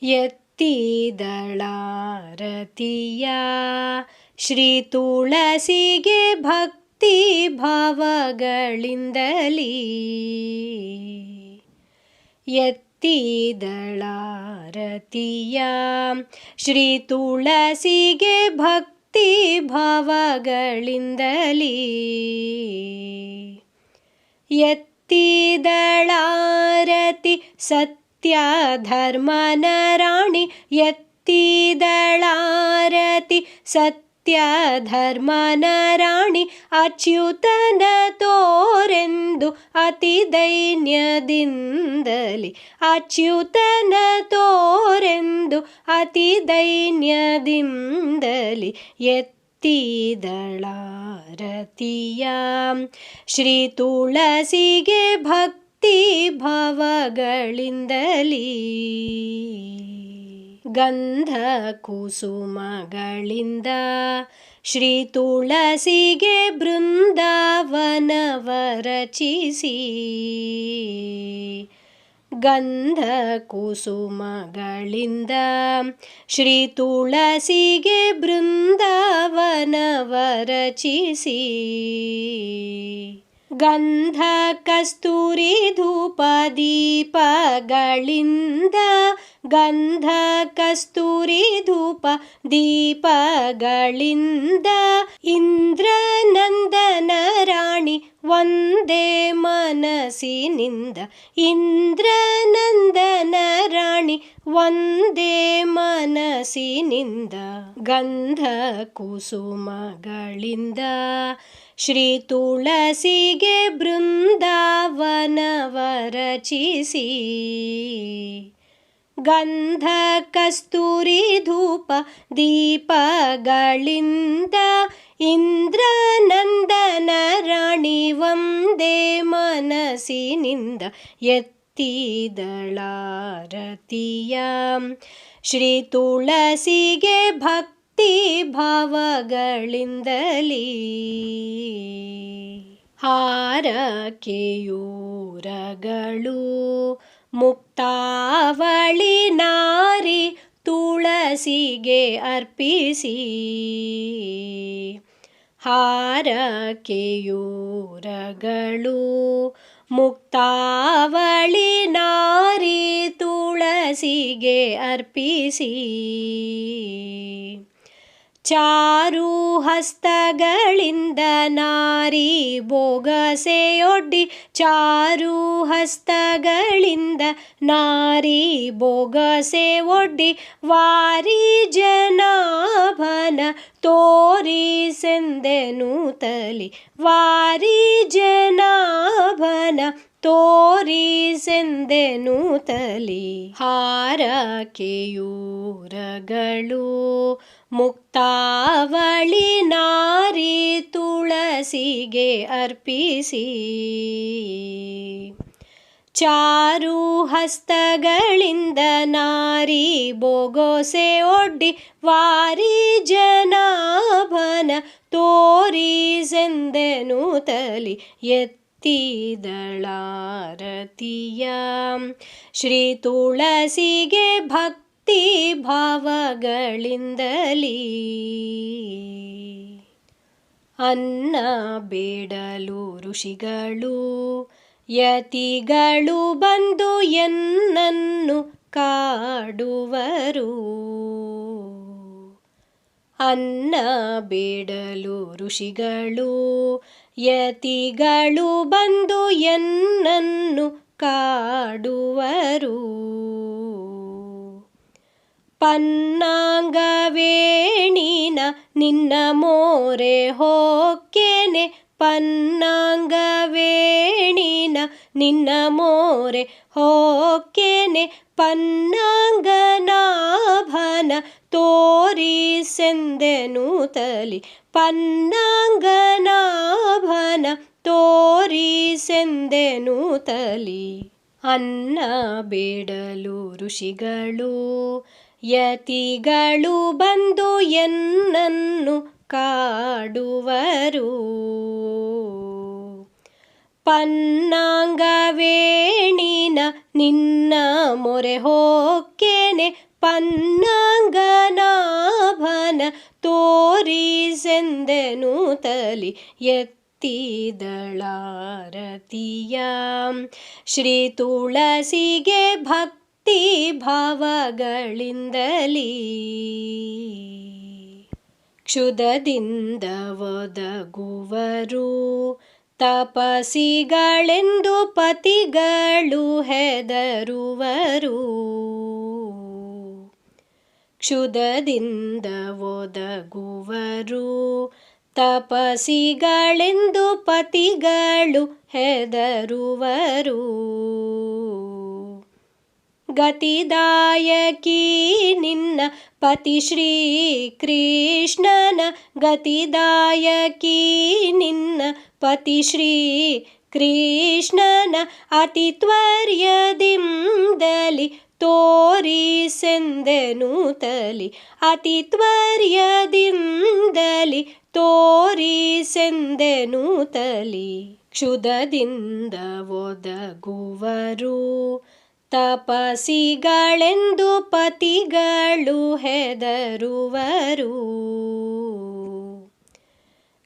ಎತ್ತಿದಳಾರತಿಯ ಶ್ರೀ ತುಳಸಿಗೆ ಭಕ್ತಿ ಭಾವಗಳಿಂದಲೀ. ಎತ್ತಿದಳಾರತಿಯ ಶ್ರೀ ತುಳಸಿಗೆ ಭಕ್ತಿ ಭಾವಗಳಿಂದಲೀ. ಎತ್ತಿದಳಾರತಿ ಸತ್ಯ ಧರ್ಮನ ರಾಣಿ. ಎತ್ತಿದಳಾರತಿ ಸತ್ಯ ಧರ್ಮನ ರಾಣಿ. ಅಚ್ಯುತನ ತೋರೆಂದು ಅತಿ ದೈನ್ಯದಿಂದಲೇ. ಅಚ್ಯುತನ ತೋರೆಂದು ಅತಿ ದೈನ್ಯದಿಂದಲೇ. ಎತ್ತಿದಳಾರತಿಯ ಶ್ರೀ ತುಳಸಿಗೆ ಭಕ್ತಿ ಭಾವಗಳಿಂದಲೀ. ಗಂಧ ಕುಸುಮಗಳಿಂದ ಶ್ರೀ ತುಳಸಿಗೆ ಬೃಂದಾವನವ ರಚಿಸಿ. ಗಂಧ ಕುಸುಮಗಳಿಂದ ಶ್ರೀ ತುಳಸಿಗೆ ಬೃಂದಾವನವ ರಚಿಸಿ. ಗಂಧ ಕಸ್ತೂರಿ ಧೂಪ ದೀಪಗಳಿಂದ. ಗಂಧ ಕಸ್ತೂರಿ ಧೂಪ ದೀಪಗಳಿಂದ ಇಂದ್ರನಂದನ ರಾಣಿ ಒಂದೇ ಮನಸ್ಸಿನಿಂದ. ಇಂದ್ರನಂದನ ರಾಣಿ ಒಂದೇ ಮನಸ್ಸಿನಿಂದ. ಗಂಧ ಕುಸುಮಗಳಿಂದ ಶ್ರೀ ತುಳಸಿಗೆ ಬೃಂದಾವನವ ರಚಿಸಿ. ಗಂಧ ಕಸ್ತೂರಿ ಧೂಪ ದೀಪಗಳಿಂದ ಇಂದ್ರನಂದನ ರಾಣಿ ಒಂದೇ ಮನಸ್ಸಿನಿಂದ. ಎತ್ತಿದಳಾರತಿಯ ಶ್ರೀ ತುಳಸಿಗೆ ಭಕ್ತಿ ಭಾವಗಳಿಂದಲೀ. ಹಾರಕೆಯೂರಗಳು ಮುಕ್ತಾವಳಿ ನಾರಿ ತುಳಸಿಗೆ ಅರ್ಪಿಸಿ. ಹಾರಕೆಯೂರಗಳು ಮುಕ್ತಾವಳಿ ನಾರಿ ತುಳಸಿಗೆ ಅರ್ಪಿಸಿ. ಚಾರು ಹಸ್ತಗಳಿಂದ ನಾರಿ ಬೊಗಸೆಯೊಡ್ಡಿ. ಚಾರು ಹಸ್ತಗಳಿಂದ ನಾರಿ ಬೊಗಸೆ ಒಡ್ಡಿ. ವಾರಿ ಜನಾಭನ ತೋರಿಸೆಂದೆನುತಲಿ. ವಾರಿ ಜನಾಭನ ತೋರಿಸೆಂದೆನುತಲಿ. ಹಾರಕೆಯೂರಗಳು ಮುಕ್ತಾವಳಿ ನಾರಿ ತುಳಸಿಗೆ ಅರ್ಪಿಸಿ. ಚಾರು ಹಸ್ತಗಳಿಂದ ನಾರಿ ಬೊಗಸೆ ಒಡ್ಡಿ. ವಾರಿ ಜನಾಭನ ತೋರಿಸೆಂದೆನುತಲಿ. ಎತ್ತಿದಳಾರತಿಯ ಶ್ರೀ ತುಳಸಿಗೆ ಭಕ್ತಿ ಭಾವಗಳಿಂದಲೀ. ಅನ್ನ ಬೇಡಲು ಋಷಿಗಳು ಯತಿಗಳು ಬಂದು ಎನ್ನನ್ನು ಕಾಡುವರು. ಅನ್ನ ಬೇಡಲು ಋಷಿಗಳು ಯತಿಗಳು ಬಂದು ಎನ್ನನ್ನು ಕಾಡುವರು. ಪನ್ನಾಂಗವೇಣಿನ ನಿನ್ನ ಮೋರೆ ಹೊಕ್ಕೇನೆ. ಪನ್ನಾಂಗವೇಣಿನ ನಿನ್ನ ಮೋರೆ ಹೊಕ್ಕೇನೆ. ಪನ್ನಾಂಗನಾಭನ ತೋರಿಸೆಂದೆನುತಲಿ. ಪನ್ನಾಂಗನಾಭನ ತೋರಿಸೆಂದೆನುತಲಿ. ಅನ್ನ ಬೇಡಲು ಋಷಿಗಳು ಯತಿಗಳು ಬಂದು ಎನ್ನನ್ನು ಕಾಡುವರು. ಪನ್ನಾಂಗವೇಣಿನ ನಿನ್ನ ಮೊರೆ ಹೊಕ್ಕೇನೆ. ಪನ್ನಂಗನಾಭನ ತೋರಿಸೆಂದೆನು ತಲಿ ಎತ್ತಿದಳಾರತಿಯ. ಶ್ರೀ ತುಳಸಿಗೆ ಭಕ್ತಿ ಭಾವಗಳಿಂದಲೀ ಕ್ಷುಧದಿಂದ ಒದಗುವರು ತಪಸಿಗಳೆಂದು ಪತಿಗಳು ಹೆದರುವರು. ಕ್ಷುಧದಿಂದ ಒದಗುವರು ತಪಸಿಗಳೆಂದು ಪತಿಗಳು ಹೆದರುವರು. ಗತಿದಾಯಕಿ ನಿನ್ನ ಪತಿ ಶ್ರೀ ಕೃಷ್ಣನ ಗತಿದಾಯಕಿ ನಿನ್ನ ಪತಿ ಶ್ರೀ ಕೃಷ್ಣನ ಅತಿ ತ್ವರ್ಯದಿಂದಲಿ ತೋರಿಸೆಂದೆನು ತಲಿ ಅತಿ ತ್ವರ್ಯದಿಂದಲಿ ತೋರಿಸೆಂದೆನು ತಲಿ. ಕ್ಷುಧದಿಂದ ಒದಗುವರು ತಪಸಿಗಳೆಂದು ಪತಿಗಳು ಹೆದರುವರು.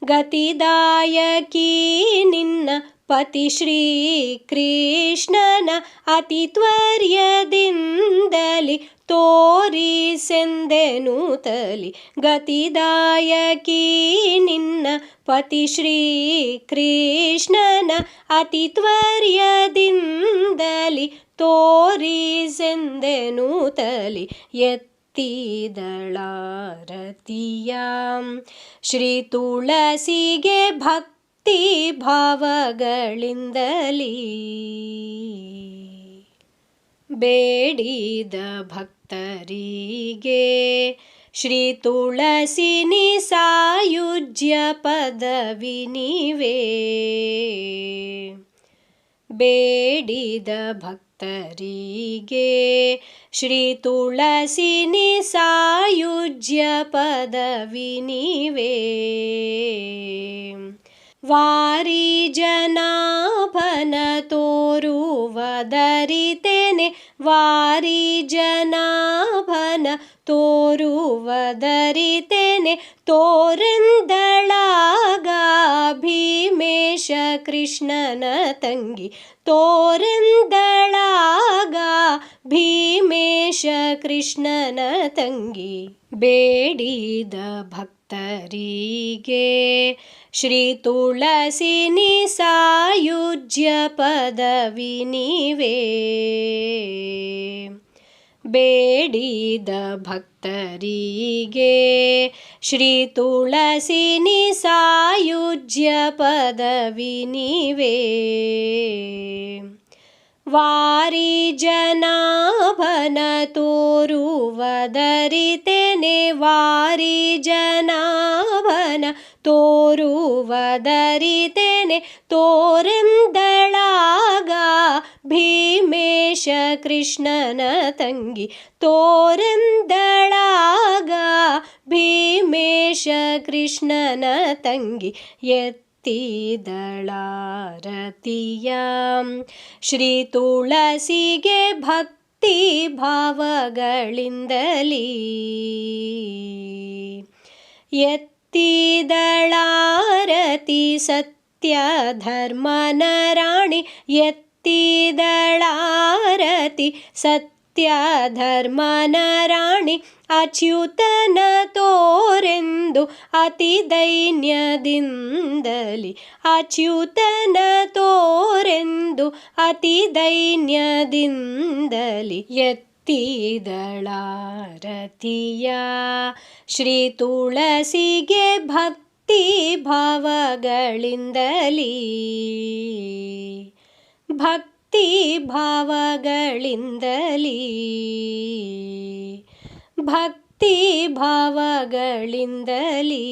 ಗತಿದಾಯಕಿ ನಿನ್ನ ಪತಿ ಶ್ರೀ ಕೃಷ್ಣನ ಅತಿ ತ್ವರ್ಯದಿಂದಲಿ ತೋರಿಸೆಂದೆನು ತಲಿ ಗತಿದಾಯಕಿ ನಿನ್ನ ಪತಿ ಶ್ರೀ ಕೃಷ್ಣನ ಅತಿ ತ್ವರ್ಯದಿಂದಲಿ ತೋರಿಸೆಂದೆನು ತಲಿ ಎತ್ತಿದಳಾರತಿಯ. ಶ್ರೀ ತುಳಸಿಗೆ ಭಕ್ತಿ ಭಾವಗಳಿಂದಲೀ ಬೇಡಿದ ಭಕ್ತರಿಗೆ ಶ್ರೀ ತುಳಸಿ ನೀ ಸಾಯುಜ್ಯ ಪದವಿ ನೀವೇ. ಬೇಡಿದ ಭಕ್ತರಿಗೆ ಶ್ರೀ ತುಳಸಿ ನೀ ಸಾಯುಜ್ಯ ಪದವಿ ನೀವೇ. ವಾರಿ ಜನಾಭನ ತೋರುವದರಿತೇನೆ ವಾರಿ ಜನಾಭನ ತೋರುವದರಿತೇನೆ ತೋರೆಂದಳಾಗ ಭೀಮೇಶ ಕೃಷ್ಣನ ತಂಗಿ ತೋರೆಂದಳಾಗ ಭೀಮೇಶ ಕೃಷ್ಣನ ತಂಗಿ. ಬೇಡಿದ ಭಕ್ತರಿಗೆ ಶ್ರೀ ತುಳಸಿ ನೀ ಸಾಯುಜ್ಯ ಪದವಿ ನೀವೇ. ಬೇಡಿದ ಭಕ್ತರಿಗೆ ಶ್ರೀ ತುಳಸಿ ನೀ ಸಾಯುಜ್ಯ ಪದವಿ ನೀವೇ. ವಾರಿ ಜನಾಭನ ತೋರುವದರಿತೇನೆ ವಾರಿ ಜನಾಭನ ತೋರುವದರಿತೇನೆ ತೋರೆಂದಳಾಗ ಭೀಮೇಶ ಕೃಷ್ಣನ ತಂಗಿ ತೋರೆಂದಳಾಗ ಭೀಮೇಶ ಕೃಷ್ಣನ ತಂಗಿ ಎತ್ತಿದಳಾರತಿಯ. ಶ್ರೀ ತುಳಸಿಗೆ ಭಕ್ತಿ ಭಾವಗಳಿಂದಲೀ ಎತ್ತಿದಳಾರತಿ ಸತ್ಯ ಧರ್ಮನ ರಾಣಿ ಎತ್ತಿದಳಾರತಿ ಸತ್ಯ ಧರ್ಮನ ರಾಣಿ ಅಚ್ಯುತನ ತೋರೆಂದು ಅತಿ ದೈನ್ಯದಿಂದಲಿ ಅಚ್ಯುತನ ತೋರೆಂದು ಅತಿ ದೈನ್ಯದಿಂದಲಿ ಎತ್ತಿದಳಾರತಿಯ. ಶ್ರೀ ತುಳಸಿಗೆ ಭಕ್ತಿ ಭಾವಗಳಿಂದಲೀ ಭಕ್ತಿ ಭಾವಗಳಿಂದಲೀ ಭಕ್ತಿ ಭಾವಗಳಿಂದಲೀ